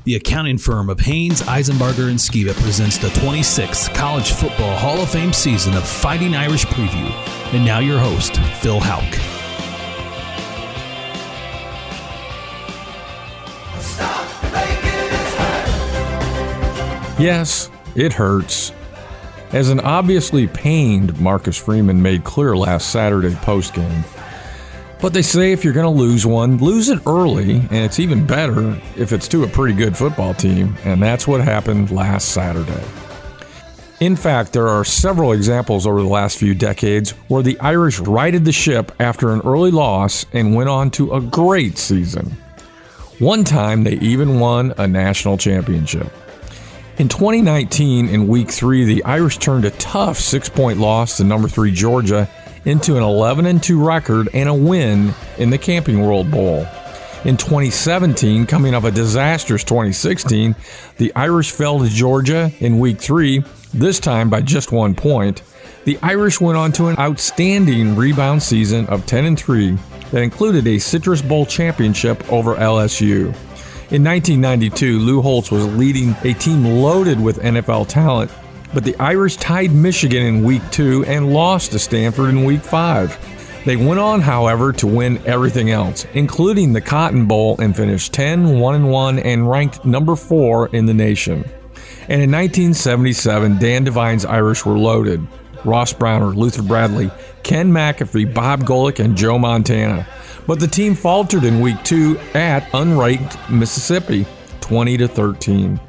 The accounting firm of Haynes, Eisenbarger, and Skiba presents the 26th College Football Hall of Fame season of Fighting Irish Preview. And now your host, Phil Houck. Yes, it hurts. As an obviously pained Marcus Freeman made clear last Saturday postgame. But they say if you're going to lose one, lose it early, and it's even better if it's to a pretty good football team, and that's what happened last Saturday. In fact, there are several examples over the last few decades where the Irish righted the ship after an early loss and went on to a great season. One time, they even won a national championship. In 2019, in Week 3, the Irish turned a tough 6-point loss to number 3 Georgia into an 11-2 record and a win in the Camping World Bowl. In 2017, coming off a disastrous 2016, the Irish fell to Georgia in Week 3, this time by just 1 point. The Irish went on to an outstanding rebound season of 10-3 that included a Citrus Bowl championship over LSU. In 1992, Lou Holtz was leading a team loaded with NFL talent, but the Irish tied Michigan in Week 2 and lost to Stanford in Week 5. They went on, however, to win everything else, including the Cotton Bowl, and finished 10-1-1 and ranked number 4 in the nation. And in 1977, Dan Devine's Irish were loaded. Ross Browner, Luther Bradley, Ken McAfee, Bob Golick, and Joe Montana. But the team faltered in Week 2 at unranked Mississippi, 20-13.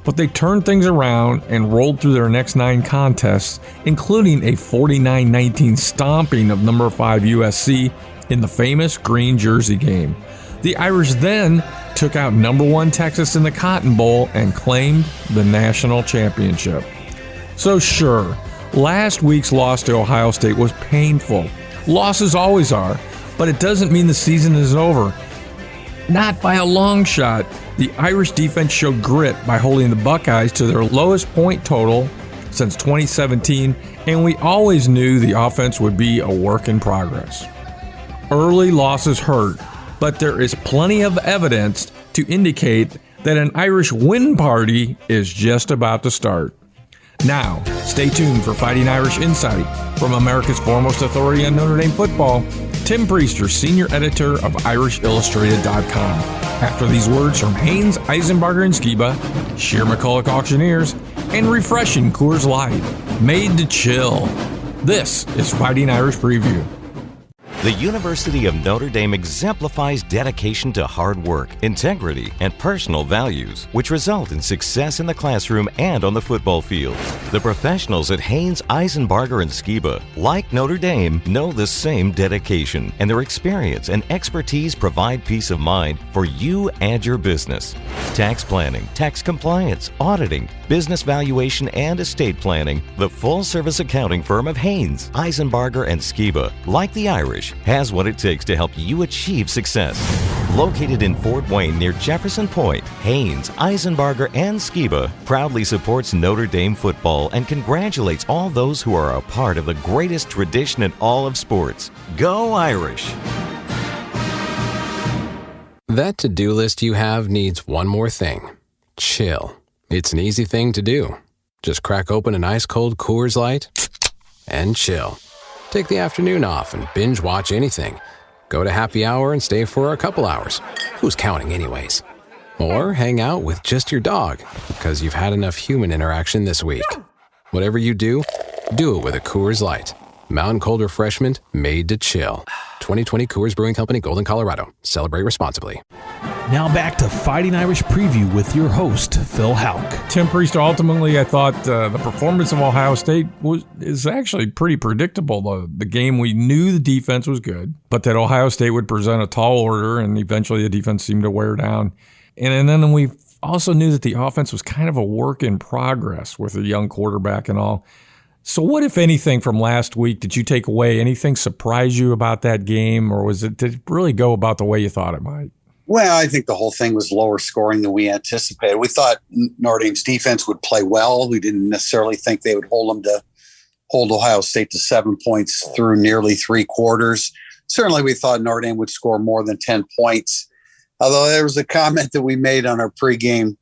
But they turned things around and rolled through their next 9 contests, including a 49-19 stomping of number 5 USC in the famous green jersey game. The Irish then took out number 1 Texas in the Cotton Bowl and claimed the national championship. So sure, last week's loss to Ohio State was painful. Losses always are. But it doesn't mean the season is over. Not by a long shot. The Irish defense showed grit by holding the Buckeyes to their lowest point total since 2017, and we always knew the offense would be a work in progress. Early losses hurt, but there is plenty of evidence to indicate that an Irish win party is just about to start. Now, stay tuned for Fighting Irish Insight from America's foremost authority on Notre Dame football, Tim Priester, senior editor of IrishIllustrated.com. After these words from Haynes, Eisenbarger, and Skiba, Sheer McCulloch Auctioneers, and refreshing Coors Light, made to chill. This is Fighting Irish Preview. The University of Notre Dame exemplifies dedication to hard work, integrity, and personal values, which result in success in the classroom and on the football field. The professionals at Haynes, Eisenbarger, and Skiba, like Notre Dame, know the same dedication, and their experience and expertise provide peace of mind for you and your business. Tax planning, tax compliance, auditing, business valuation, and estate planning, the full-service accounting firm of Haynes, Eisenbarger, and Skiba, like the Irish, has what it takes to help you achieve success. Located in Fort Wayne near Jefferson Point, Haynes, Eisenbarger, and Skiba proudly supports Notre Dame football and congratulates all those who are a part of the greatest tradition in all of sports. Go Irish! That to-do list you have needs one more thing. Chill. It's an easy thing to do. Just crack open an ice-cold Coors Light and chill. Take the afternoon off and binge watch anything. Go to happy hour and stay for a couple hours. Who's counting anyways? Or hang out with just your dog because you've had enough human interaction this week. Whatever you do, do it with a Coors Light. Mountain Cold Refreshment made to chill. 2020 Coors Brewing Company, Golden, Colorado. Celebrate responsibly. Now back to Fighting Irish Preview with your host, Phil Houck. Tim Priester, ultimately, I thought the performance of Ohio State is actually pretty predictable. The game, we knew the defense was good, but that Ohio State would present a tall order, and eventually the defense seemed to wear down. And then we also knew that the offense was kind of a work in progress with a young quarterback and all. So what, if anything, from last week did you take away? Anything surprise you about that game, or did it really go about the way you thought it might? Well, I think the whole thing was lower scoring than we anticipated. We thought Notre Dame's defense would play well. We didn't necessarily think they would hold Ohio State to 7 points through nearly 3 quarters. Certainly, we thought Notre Dame would score more than 10 points. Although there was a comment that we made on our pregame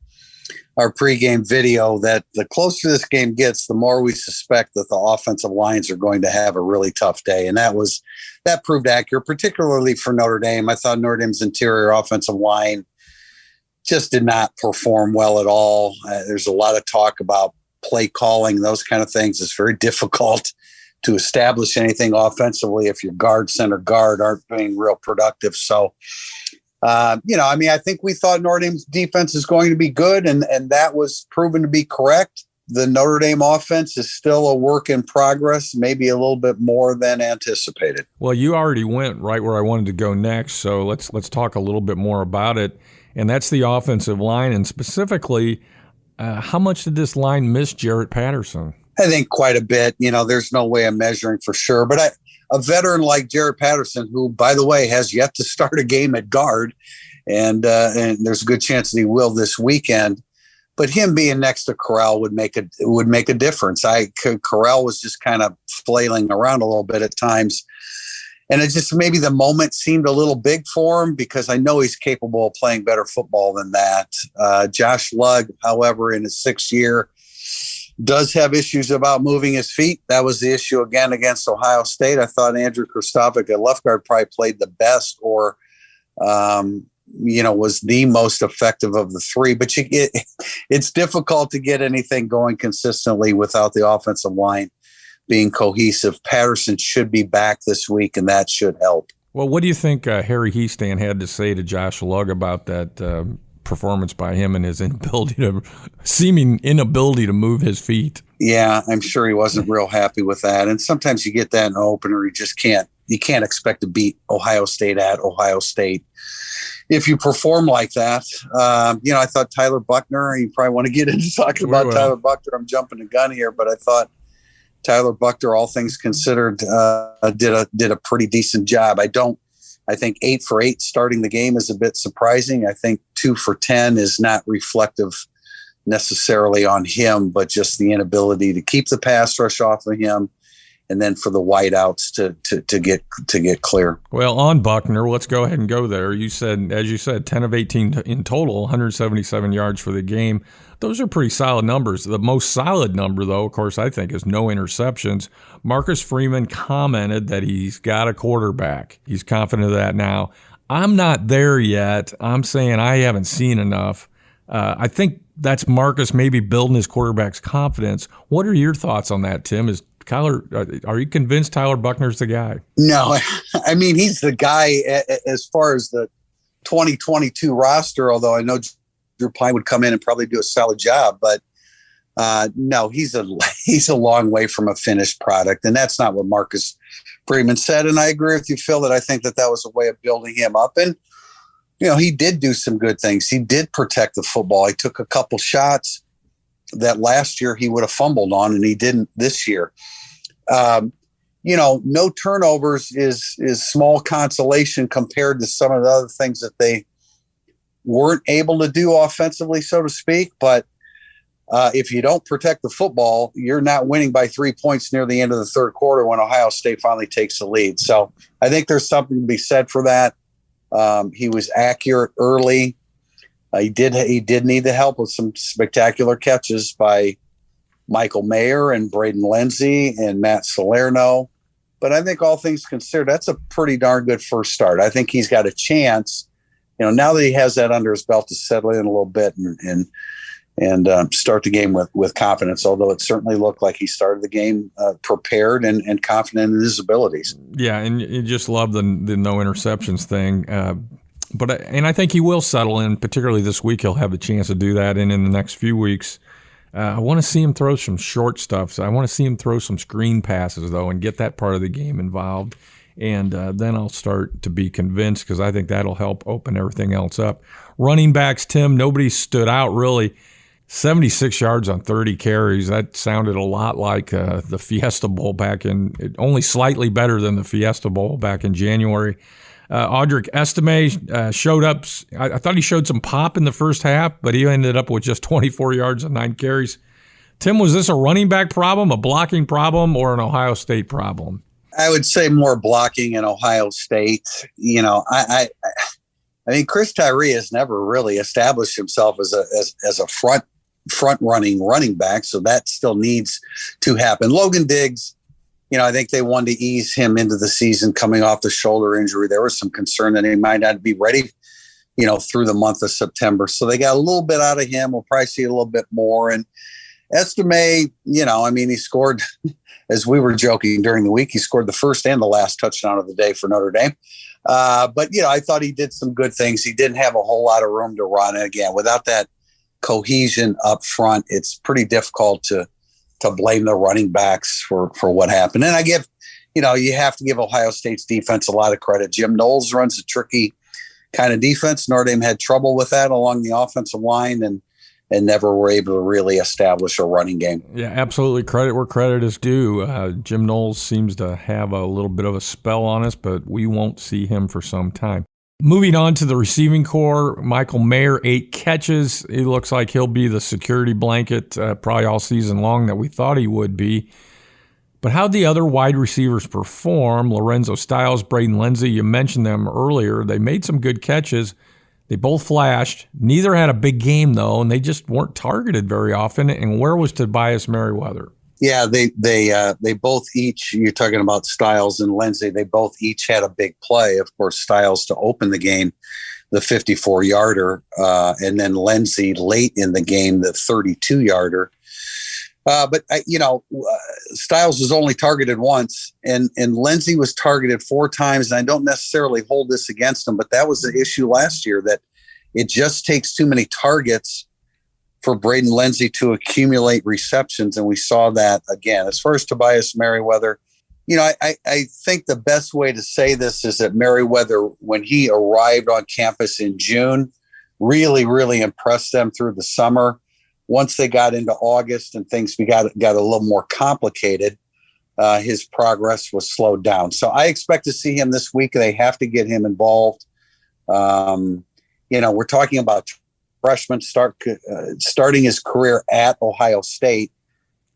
our pregame video that the closer this game gets, the more we suspect that the offensive lines are going to have a really tough day. And that proved accurate, particularly for Notre Dame. I thought Notre Dame's interior offensive line just did not perform well at all. There's a lot of talk about play calling, those kind of things. It's very difficult to establish anything offensively if your guard, center guard aren't being real productive. So, I think we thought Notre Dame's defense is going to be good, and that was proven to be correct. The Notre Dame offense is still a work in progress, maybe a little bit more than anticipated. Well, you already went right where I wanted to go next, so let's talk a little bit more about it, and that's the offensive line, and specifically, how much did this line miss Jarrett Patterson? I think quite a bit. There's no way of measuring for sure, but a veteran like Jarrett Patterson, who, by the way, has yet to start a game at guard, and there's a good chance that he will this weekend. But him being next to Corral would make a difference. Corral was just kind of flailing around a little bit at times, and it just maybe the moment seemed a little big for him because I know he's capable of playing better football than that. Josh Lugg, however, in his 6th year, does have issues about moving his feet. That was the issue again against Ohio State. I thought Andrew Kristofic at left guard probably played the best or, was the most effective of the three. But it's difficult to get anything going consistently without the offensive line being cohesive. Patterson should be back this week, and that should help. Well, what do you think Harry Heastan had to say to Josh Lugg about that performance by him and his seeming inability to move his feet? Yeah, I'm sure he wasn't real happy with that. And sometimes you get that in an opener. You can't expect to beat Ohio State at Ohio State if you perform like that. I thought Tyler Buckner, you probably want to get into talking about Tyler Buckner. I'm jumping the gun here, but I thought Tyler Buckner, all things considered, did a pretty decent job. I think 8 for 8 starting the game is a bit surprising. I think 2 for 10 is not reflective necessarily on him, but just the inability to keep the pass rush off of him, and then for the wideouts to get clear. Well, on Buckner, let's go ahead and go there. As you said, 10 of 18 in total, 177 yards for the game. Those are pretty solid numbers. The most solid number, though, of course, I think, is no interceptions. Marcus Freeman commented that he's got a quarterback. He's confident of that now. I'm not there yet. I'm saying I haven't seen enough. I think that's Marcus maybe building his quarterback's confidence. What are your thoughts on that, Tim? Are you convinced Tyler Buckner's the guy? No, I mean, he's the guy as far as the 2022 roster, although I know Drew Pine would come in and probably do a solid job, but no, he's a long way from a finished product, and that's not what Marcus Freeman said. And I agree with you, Phil, that I think that was a way of building him up. And he did do some good things. He did protect the football. He took a couple shots that last year he would have fumbled on, and he didn't this year. No turnovers is small consolation compared to some of the other things that they weren't able to do offensively, so to speak. But if you don't protect the football, you're not winning by 3 points near the end of the third quarter when Ohio State finally takes the lead. So I think there's something to be said for that. He was accurate early. He did need the help with some spectacular catches by Michael Mayer and Braden Lindsey and Matt Salerno. But I think all things considered, that's a pretty darn good first start. I think he's got a chance, now that he has that under his belt, to settle in a little bit and start the game with confidence, although it certainly looked like he started the game prepared and confident in his abilities. Yeah, and you just love the no interceptions thing. But I think he will settle in, particularly this week. He'll have a chance to do that, and in the next few weeks. I want to see him throw some short stuff. So I want to see him throw some screen passes, though, and get that part of the game involved. And then I'll start to be convinced, because I think that'll help open everything else up. Running backs, Tim, nobody stood out really. 76 yards on 30 carries. That sounded a lot like the Fiesta Bowl only slightly better than the Fiesta Bowl back in January. Audric Estime showed up. I thought he showed some pop in the first half, but he ended up with just 24 yards on 9 carries. Tim, was this a running back problem, a blocking problem, or an Ohio State problem? I would say more blocking in Ohio State. I mean, Chris Tyree has never really established himself as a front running back. So that still needs to happen. Logan Diggs, I think they wanted to ease him into the season coming off the shoulder injury. There was some concern that he might not be ready, through the month of September. So they got a little bit out of him. We'll probably see a little bit more. And Estime, he scored, as we were joking during the week, he scored the first and the last touchdown of the day for Notre Dame. But I thought he did some good things. He didn't have a whole lot of room to run. And again, without that cohesion up front, it's pretty difficult to blame the running backs for what happened. And I give, you have to give Ohio State's defense a lot of credit. Jim Knowles runs a tricky kind of defense. Notre Dame had trouble with that along the offensive line and never were able to really establish a running game. Yeah, absolutely. Credit where credit is due. Jim Knowles seems to have a little bit of a spell on us, but we won't see him for some time. Moving on to the receiving core, Michael Mayer, 8 catches. He looks like he'll be the security blanket probably all season long that we thought he would be. But how'd the other wide receivers perform? Lorenzo Styles, Braden Lindsey, you mentioned them earlier. They made some good catches. They both flashed. Neither had a big game, though, and they just weren't targeted very often. And where was Tobias Merriweather? Yeah, they both each, you're talking about Styles and Lindsey, they both each had a big play. Of course, Styles to open the game, the 54-yarder, and then Lindsey late in the game, the 32-yarder. Styles was only targeted once, and Lindsey was targeted 4 times. And I don't necessarily hold this against him, but that was the issue last year, that it just takes too many targets for Braden Lindsey to accumulate receptions. And we saw that again. As far as Tobias Merriweather, I think the best way to say this is that Merriweather, when he arrived on campus in June, really, really impressed them through the summer. Once they got into August and things got a little more complicated, his progress was slowed down. So I expect to see him this week. They have to get him involved. We're talking about freshman starting his career at Ohio State.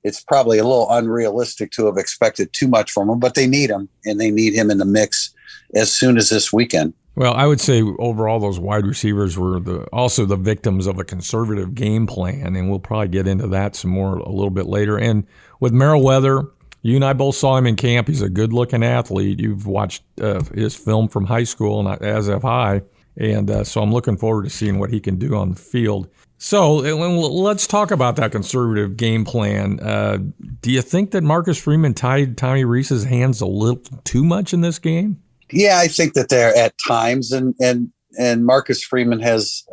It's probably a little unrealistic to have expected too much from him, but they need him, and they need him in the mix as soon as this weekend. Well, I would say overall those wide receivers were also the victims of a conservative game plan, and we'll probably get into that some more a little bit later. And with Merriweather, you and I both saw him in camp. He's a good-looking athlete. You've watched his film from high school, and as have I. And so I'm looking forward to seeing what he can do on the field. So let's talk about that conservative game plan. Do you think that Marcus Freeman tied Tommy Rees's hands a little too much in this game? Yeah, I think that they're at times, and Marcus Freeman has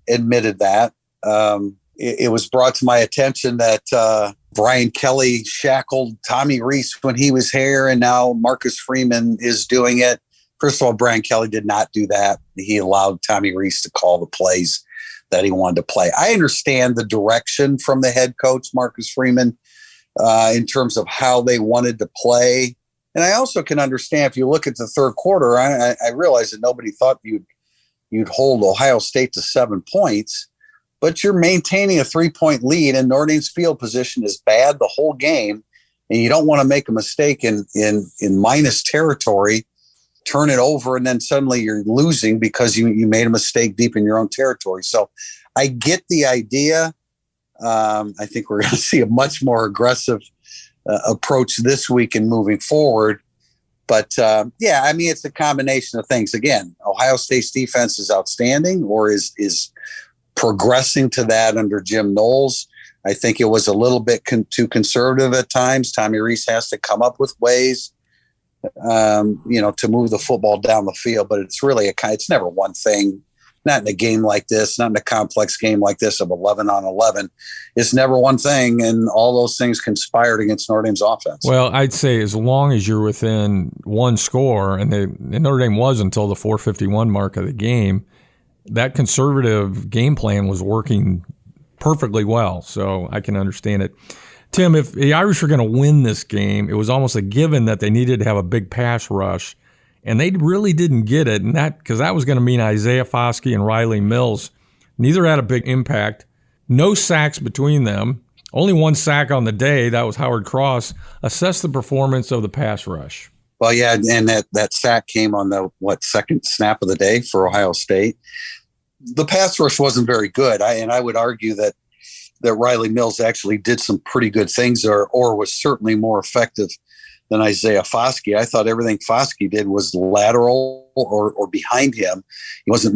admitted that. It was brought to my attention that Brian Kelly shackled Tommy Rees when he was here, and now Marcus Freeman is doing it. First of all, Brian Kelly did not do that. He allowed Tommy Rees to call the plays that he wanted to play. I understand the direction from the head coach, Marcus Freeman, in terms of how they wanted to play. And I also can understand, if you look at the third quarter, I realize that nobody thought you'd hold Ohio State to 7 points, but you're maintaining a 3-point lead, and Notre Dame's field position is bad the whole game, and you don't want to make a mistake in minus territory, turn it over, and then suddenly you're losing because you made a mistake deep in your own territory. So I get the idea. I think we're going to see a much more aggressive approach this week and moving forward. But it's a combination of things. Again, Ohio State's defense is outstanding, or is progressing to that under Jim Knowles. I think it was a little bit too conservative at times. Tommy Rees has to come up with ways, to move the football down the field. But it's really it's never one thing. Not in a game like this, not in a complex game like this of 11 on 11. It's never one thing, and all those things conspired against Notre Dame's offense. Well, I'd say as long as you're within one score, and Notre Dame was until the 4:51 mark of the game, that conservative game plan was working perfectly well, so I can understand it. Tim, if the Irish are going to win this game, it was almost a given that they needed to have a big pass rush. And they really didn't get it, and because that was going to mean Isaiah Foskey and Riley Mills. Neither had a big impact. No sacks between them. Only one sack on the day. That was Howard Cross. Assess the performance of the pass rush. Well, yeah, and that sack came on the second snap of the day for Ohio State. The pass rush wasn't very good, I would argue that that Riley Mills actually did some pretty good things or was certainly more effective than Isaiah Foskey. I thought everything Foskey did was lateral or behind him. He wasn't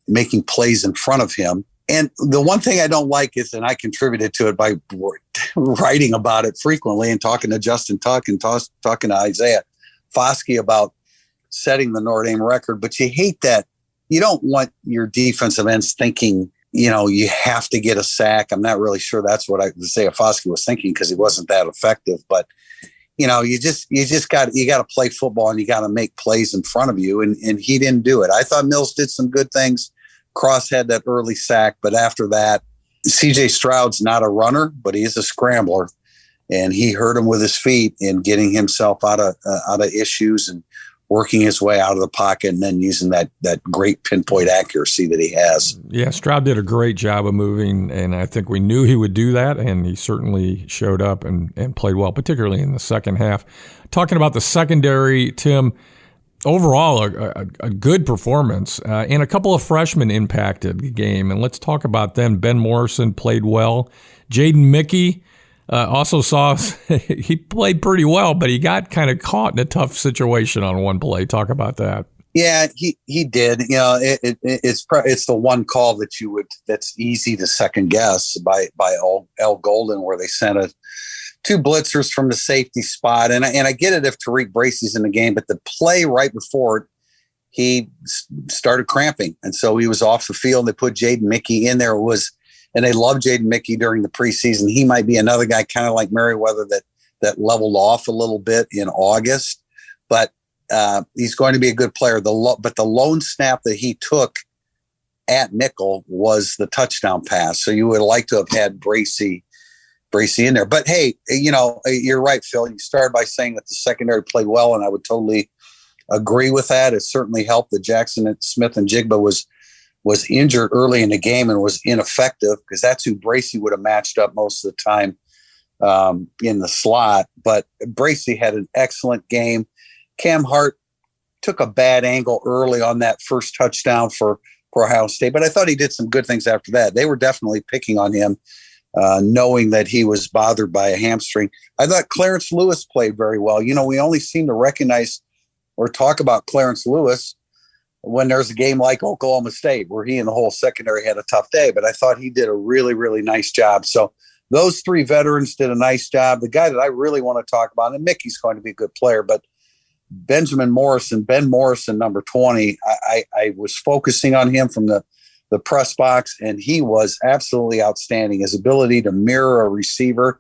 making plays in front of him. And the one thing I don't like is, and I contributed to it by writing about it frequently and talking to Justin Tuck and talking to Isaiah Foskey about setting the Notre Dame record, but you hate that. You don't want your defensive ends thinking, you have to get a sack. I'm not really sure that's what Isaiah Foskey was thinking because he wasn't that effective, but you got to play football and you got to make plays in front of you. And he didn't do it. I thought Mills did some good things. Cross had that early sack, but after that, CJ Stroud's not a runner, but he is a scrambler, and he hurt him with his feet in getting himself out of issues and working his way out of the pocket and then using that great pinpoint accuracy that he has. Yeah, Stroud did a great job of moving, and I think we knew he would do that, and he certainly showed up and played well, particularly in the second half. Talking about the secondary, Tim, overall a good performance, and a couple of freshmen impacted the game, and let's talk about them. Ben Morrison played well. Jaden Mickey also saw he played pretty well, but he got kind of caught in a tough situation on one play. Talk about that. Yeah, he did. It's the one call that's easy to second guess by L. Golden, where they sent two blitzers from the safety spot. And I get it if Tariq Bracy's in the game, but the play right before it, he started cramping. And so he was off the field. They put Jaden Mickey in there. And they loved Jaden Mickey during the preseason. He might be another guy kind of like Merriweather that leveled off a little bit in August, but he's going to be a good player. But the lone snap that he took at nickel was the touchdown pass. So you would like to have had Bracy in there. But hey, you're right, Phil. You started by saying that the secondary played well, and I would totally agree with that. It certainly helped that Jackson and Smith and Jigba was injured early in the game and was ineffective, because that's who Bracy would have matched up most of the time in the slot. But Bracy had an excellent game. Cam Hart took a bad angle early on that first touchdown for Ohio State, but I thought he did some good things after that. They were definitely picking on him, knowing that he was bothered by a hamstring. I thought Clarence Lewis played very well. We only seem to recognize or talk about Clarence Lewis when there's a game like Oklahoma State, where he and the whole secondary had a tough day. But I thought he did a really, really nice job. So those three veterans did a nice job. The guy that I really want to talk about, and Mickey's going to be a good player, but Ben Morrison, number 20, I was focusing on him from the press box, and he was absolutely outstanding. His ability to mirror a receiver.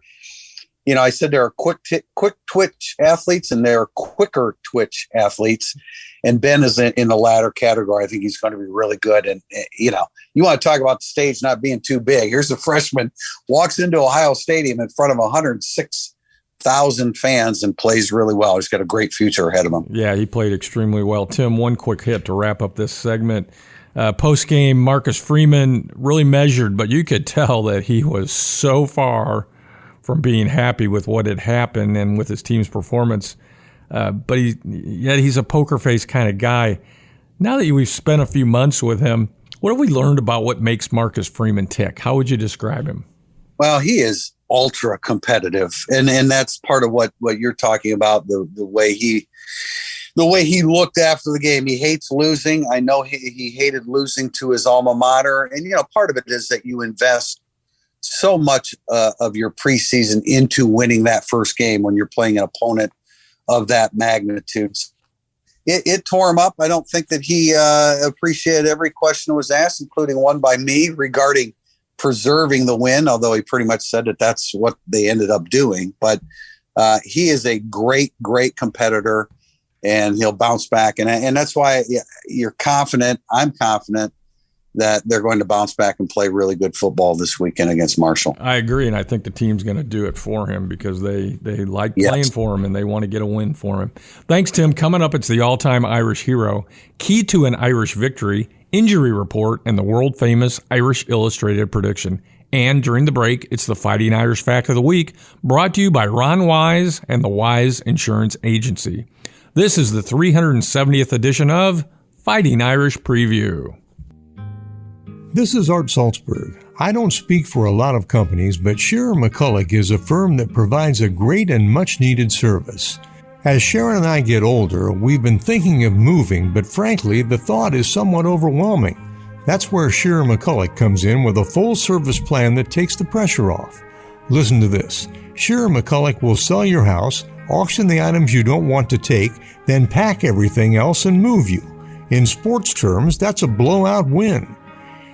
I said there are quick twitch athletes and there are quicker twitch athletes, and Ben is in the latter category. I think he's going to be really good. And, you want to talk about the stage not being too big. Here's a freshman, walks into Ohio Stadium in front of 106,000 fans and plays really well. He's got a great future ahead of him. Yeah, he played extremely well. Tim, one quick hit to wrap up this segment. Post-game, Marcus Freeman really measured, but you could tell that he was so far from being happy with what had happened and with his team's performance. But he's a poker face kind of guy. Now that we've spent a few months with him, what have we learned about what makes Marcus Freeman tick? How would you describe him? Well, he is ultra competitive, and that's part of what you're talking about, the way he looked after the game. He hates losing. I know he hated losing to his alma mater. And, part of it is that you invest so much of your preseason into winning that first game when you're playing an opponent of that magnitude. It tore him up. I don't think that he appreciated every question that was asked, including one by me regarding preserving the win, although he pretty much said that that's what they ended up doing. But he is a great, great competitor, and he'll bounce back. And that's why you're confident. I'm confident that they're going to bounce back and play really good football this weekend against Marshall. I agree, and I think the team's going to do it for him because they like playing for him and they want to get a win for him. Thanks, Tim. Coming up, it's the all-time Irish hero, key to an Irish victory, injury report, and the world-famous Irish Illustrated prediction. And during the break, it's the Fighting Irish Fact of the Week, brought to you by Ron Wise and the Wise Insurance Agency. This is the 370th edition of Fighting Irish Preview. This is Art Salzberg. I don't speak for a lot of companies, but Shearer McCulloch is a firm that provides a great and much-needed service. As Sharon and I get older, we've been thinking of moving, but frankly, the thought is somewhat overwhelming. That's where Shearer McCulloch comes in with a full-service plan that takes the pressure off. Listen to this. Shearer McCulloch will sell your house, auction the items you don't want to take, then pack everything else and move you. In sports terms, that's a blowout win.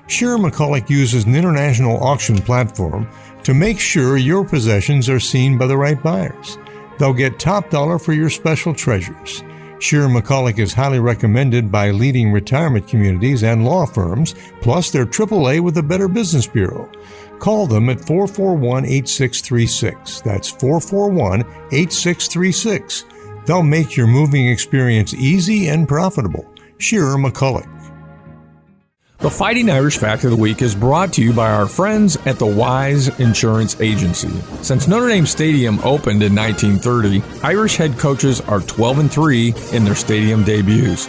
Shearer McCulloch uses an international auction platform to make sure your possessions are seen by the right buyers. They'll get top dollar for your special treasures. Shearer McCulloch is highly recommended by leading retirement communities and law firms, plus they're AAA with the Better Business Bureau. Call them at 441-8636. That's 441-8636. They'll make your moving experience easy and profitable. Shearer McCulloch. The Fighting Irish Fact of the Week is brought to you by our friends at the Wise Insurance Agency. Since Notre Dame Stadium opened in 1930, Irish head coaches are 12-3 in their stadium debuts.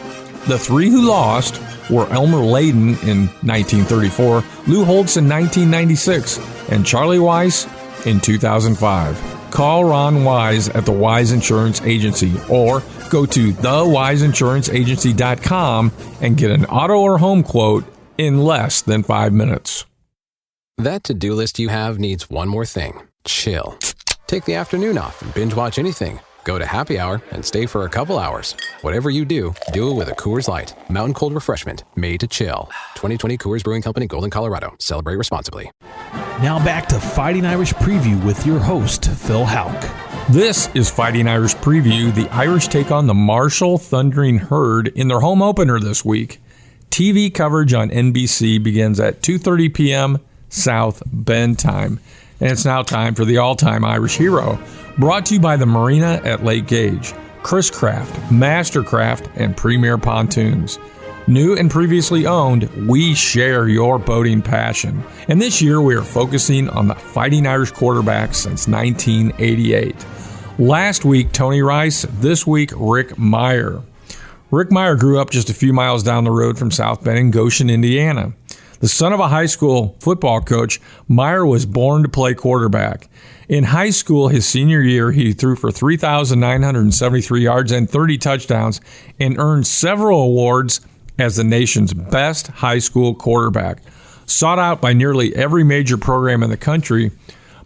The three who lost were Elmer Layden in 1934, Lou Holtz in 1996, and Charlie Weiss in 2005. Call Ron Wise at the Wise Insurance Agency or go to thewiseinsuranceagency.com and get an auto or home quote in less than 5 minutes. That to-do list you have needs one more thing. Chill. Take the afternoon off and binge watch anything. Go to happy hour and stay for a couple hours. Whatever you do it with a Coors Light. Mountain cold refreshment made to chill. 2020 Coors Brewing Company, Golden, Colorado. Celebrate responsibly. Now back to Fighting Irish Preview with your host, Phil Houck. This is Fighting Irish Preview. The Irish take on the Marshall Thundering Herd in their home opener this week. TV coverage on NBC begins at 2:30 p.m. South Bend time. And it's now time for the all-time Irish hero, brought to you by the Marina at Lake Gage, Chris Craft, Mastercraft, and Premier Pontoons. New and previously owned, we share your boating passion. And this year we are focusing on the Fighting Irish quarterback since 1988. Last week, Tony Rice. This week, Rick Meyer. Rick Meyer grew up just a few miles down the road from South Bend in Goshen, Indiana. The son of a high school football coach, Meyer was born to play quarterback. In high school, his senior year, he threw for 3,973 yards and 30 touchdowns and earned several awards as the nation's best high school quarterback. Sought out by nearly every major program in the country,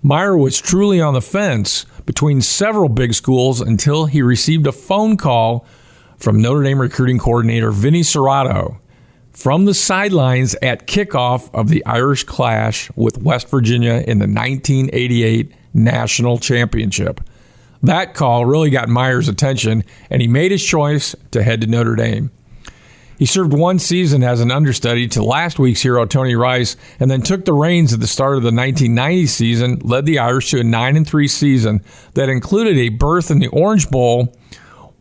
Meyer was truly on the fence between several big schools until he received a phone call from Notre Dame recruiting coordinator Vinny Serrato from the sidelines at kickoff of the Irish clash with West Virginia in the 1988 National Championship. That call really got Meyer's attention, and he made his choice to head to Notre Dame. He served one season as an understudy to last week's hero, Tony Rice, and then took the reins at the start of the 1990 season, led the Irish to a 9-3 season that included a berth in the Orange Bowl,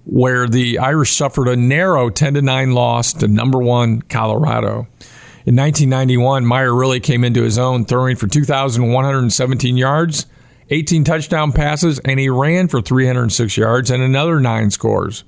where the Irish suffered a narrow 10-9 loss to number 1 Colorado. In 1991, Meyer really came into his own, throwing for 2,117 yards, 18 touchdown passes, and he ran for 306 yards and another 9 scores.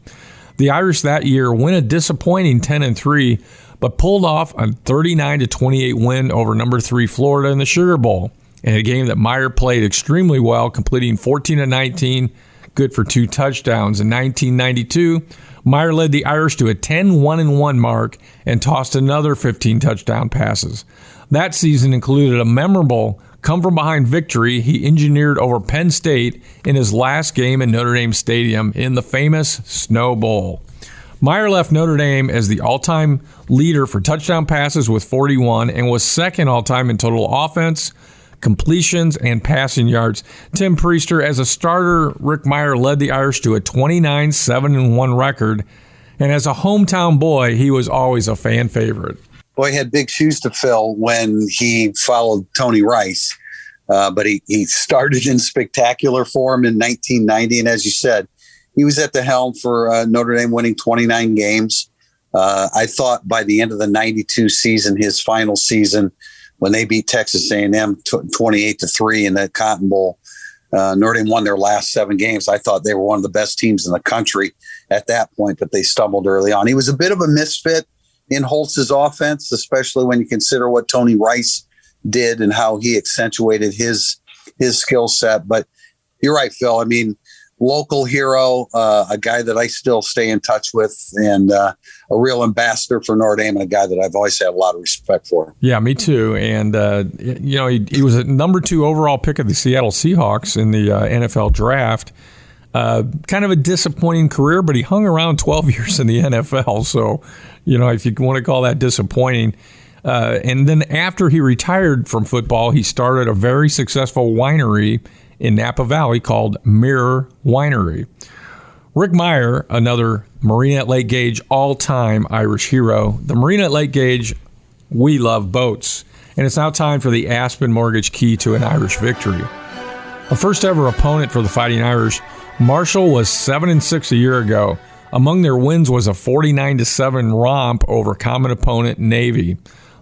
The Irish that year went a disappointing 10-3, but pulled off a 39-28 win over number 3 Florida in the Sugar Bowl, in a game that Meyer played extremely well, completing 14-19, good for 2 touchdowns. In 1992, Meyer led the Irish to a 10-1-1 mark and tossed another 15 touchdown passes. That season included a memorable come-from-behind victory he engineered over Penn State in his last game in Notre Dame Stadium in the famous Snow Bowl. Meyer left Notre Dame as the all-time leader for touchdown passes with 41 and was second all-time in total offense, completions, and passing yards. Tim Priester, as a starter, Rick Meyer led the Irish to a 29-7-1 record, and as a hometown boy, he was always a fan favorite. Boy, he had big shoes to fill when he followed Tony Rice, but he started in spectacular form in 1990, and as you said, he was at the helm for Notre Dame winning 29 games. I thought by the end of the 92 season, his final season, when they beat Texas A&M 28-3 in the Cotton Bowl, Notre Dame won their last 7 games. I thought they were one of the best teams in the country at that point, but they stumbled early on. He was a bit of a misfit in Holtz's offense, especially when you consider what Tony Rice did and how he accentuated his skill set. But you're right, Phil. I mean, local hero, a guy that I still stay in touch with, and a real ambassador for Notre Dame, and a guy that I've always had a lot of respect for. Yeah, me too. And, he was a number 2 overall pick of the Seattle Seahawks in the NFL draft. Kind of a disappointing career, but he hung around 12 years in the NFL. So, if you want to call that disappointing. And then after he retired from football, he started a very successful winery in Napa Valley called Mirror Winery. Rick Meyer, another Marine at Lake Gage all-time Irish hero. The Marine at Lake Gage, we love boats. And it's now time for the Aspen Mortgage Key to an Irish victory. A first ever opponent for the Fighting Irish, Marshall was 7-6 a year ago. Among their wins was a 49-7 romp over common opponent Navy.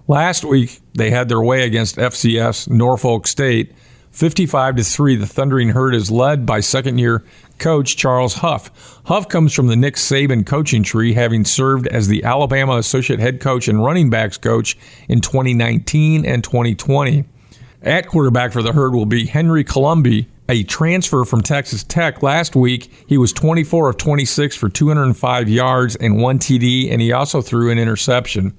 Last week, they had their way against FCS Norfolk State. 55-3, the Thundering Herd is led by second-year coach Charles Huff. Huff comes from the Nick Saban coaching tree, having served as the Alabama associate head coach and running backs coach in 2019 and 2020. At quarterback for the Herd will be Henry Columbi, a transfer from Texas Tech. Last week, he was 24 of 26 for 205 yards and 1 TD, and he also threw an interception.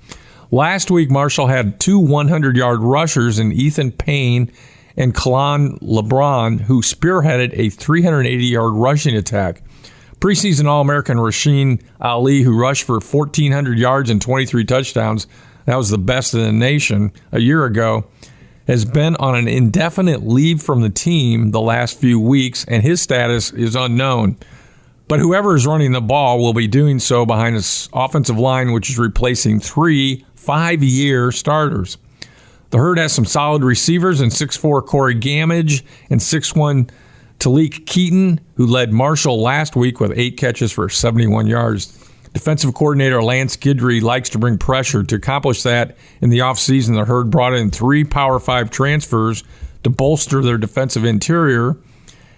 Last week, Marshall had 2 100-yard rushers in Ethan Payne and Kalon LeBron, who spearheaded a 380-yard rushing attack. Preseason All-American Rasheen Ali, who rushed for 1,400 yards and 23 touchdowns, that was the best in the nation a year ago, has been on an indefinite leave from the team the last few weeks, and his status is unknown. But whoever is running the ball will be doing so behind his offensive line, which is replacing 3 5-year starters. The Herd has some solid receivers in 6'4" Corey Gamage and 6'1" Talik Keaton, who led Marshall last week with 8 catches for 71 yards. Defensive coordinator Lance Guidry likes to bring pressure. To accomplish that, in the offseason, the Herd brought in 3 Power 5 transfers to bolster their defensive interior,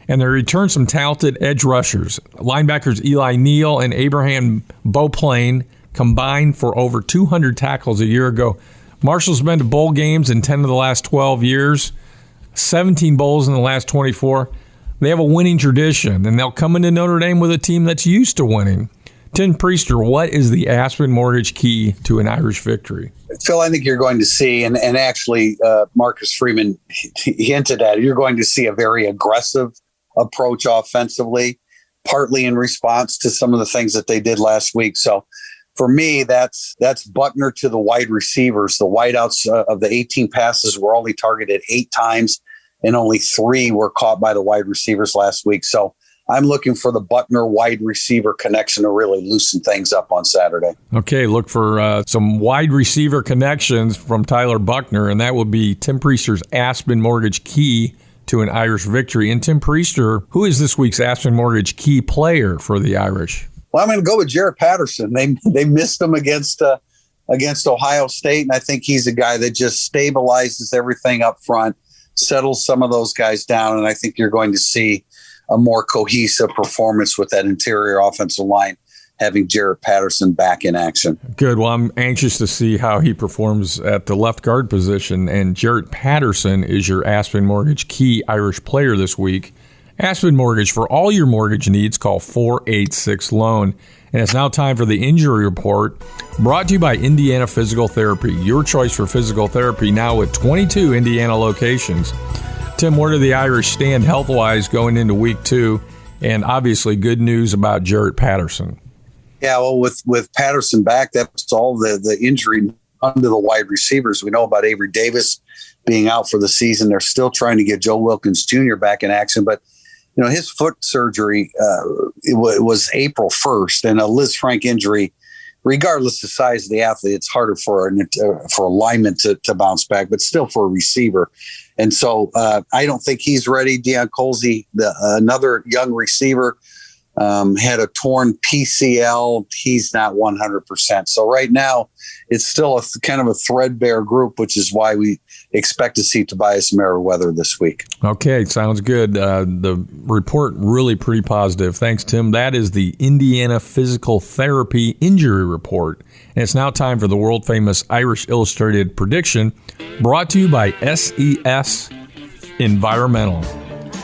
and they returned some talented edge rushers. Linebackers Eli Neal and Abraham Beauplain combined for over 200 tackles a year ago. Marshall's been to bowl games in 10 of the last 12 years, 17 bowls in the last 24. They have a winning tradition, and they'll come into Notre Dame with a team that's used to winning. Tim Priester, what is the Aspen Mortgage key to an Irish victory? Phil, I think you're going to see, and actually Marcus Freeman hinted at it, you're going to see a very aggressive approach offensively, partly in response to some of the things that they did last week. So for me, that's Buckner to the wide receivers. The wideouts of the 18 passes were only targeted 8 times, and only 3 were caught by the wide receivers last week. So I'm looking for the Buckner wide receiver connection to really loosen things up on Saturday. Okay, look for some wide receiver connections from Tyler Buckner, and that will be Tim Priester's Aspen Mortgage key to an Irish victory. And Tim Priester, who is this week's Aspen Mortgage key player for the Irish? Well, I'm going to go with Jarrett Patterson. They missed him against Ohio State, and I think he's a guy that just stabilizes everything up front, settles some of those guys down, and I think you're going to see a more cohesive performance with that interior offensive line, having Jarrett Patterson back in action. Good. Well, I'm anxious to see how he performs at the left guard position, and Jarrett Patterson is your Aspen Mortgage key Irish player this week. Aspen Mortgage, for all your mortgage needs, call 486-LOAN. And it's now time for the injury report, brought to you by Indiana Physical Therapy, your choice for physical therapy now with 22 Indiana locations. Tim, where do the Irish stand health-wise going into week 2? And obviously good news about Jarrett Patterson. Yeah, well, with Patterson back, that's all the injury under the wide receivers. We know about Avery Davis being out for the season. They're still trying to get Joe Wilkins Jr. back in action, but his foot surgery it was April 1st, and a Liz Frank injury, regardless of the size of the athlete, it's harder for a lineman to bounce back, but still for a receiver. And so I don't think he's ready. Deion Colsey, another young receiver, had a torn PCL. He's not 100%. So right now, it's still kind of a threadbare group, which is why we expect to see Tobias Merriweather this week. Okay, sounds good. The report really pretty positive. Thanks, Tim. That is the Indiana Physical Therapy Injury Report. And it's now time for the world-famous Irish Illustrated Prediction, brought to you by SES Environmental.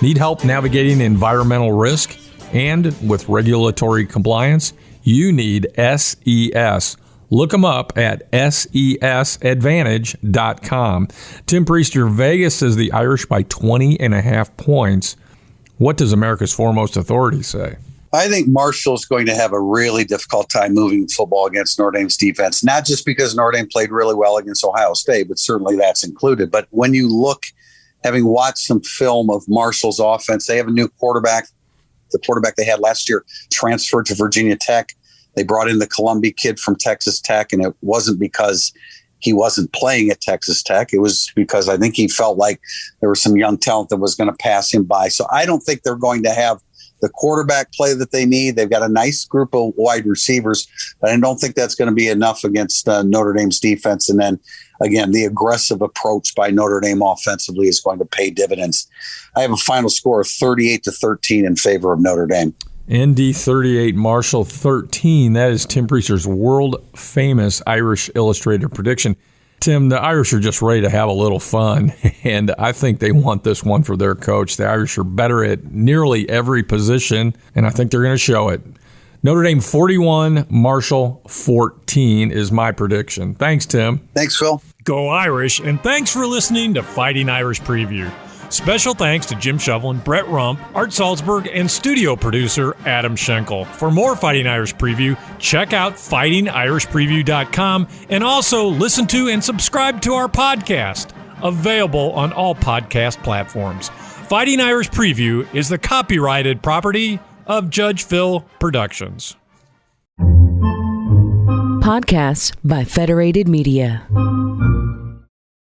Need help navigating environmental risk and with regulatory compliance? You need SES. Look them up at sesadvantage.com. Tim Priester, Vegas says the Irish by 20.5 points. What does America's foremost authority say? I think Marshall's going to have a really difficult time moving football against Notre Dame's defense, not just because Notre Dame played really well against Ohio State, but certainly that's included. But when you look, having watched some film of Marshall's offense, they have a new quarterback. The quarterback they had last year transferred to Virginia Tech. They brought in the Columbia kid from Texas Tech, and it wasn't because he wasn't playing at Texas Tech. It was because I think he felt like there was some young talent that was going to pass him by. So I don't think they're going to have the quarterback play that they need. They've got a nice group of wide receivers, but I don't think that's going to be enough against Notre Dame's defense. And then, again, the aggressive approach by Notre Dame offensively is going to pay dividends. I have a final score of 38-13 in favor of Notre Dame. ND 38, Marshall 13. That is Tim Priester's world-famous Irish Illustrated prediction. Tim, the Irish are just ready to have a little fun, and I think they want this one for their coach. The Irish are better at nearly every position, and I think they're going to show it. Notre Dame 41, Marshall 14 is my prediction. Thanks, Tim. Thanks, Phil. Go Irish, and thanks for listening to Fighting Irish Preview. Special thanks to Jim Shovelin, Brett Rump, Art Salzberg, and studio producer Adam Schenkel. For more Fighting Irish Preview, check out fightingirishpreview.com and also listen to and subscribe to our podcast, available on all podcast platforms. Fighting Irish Preview is the copyrighted property of Judge Phil Productions. Podcasts by Federated Media.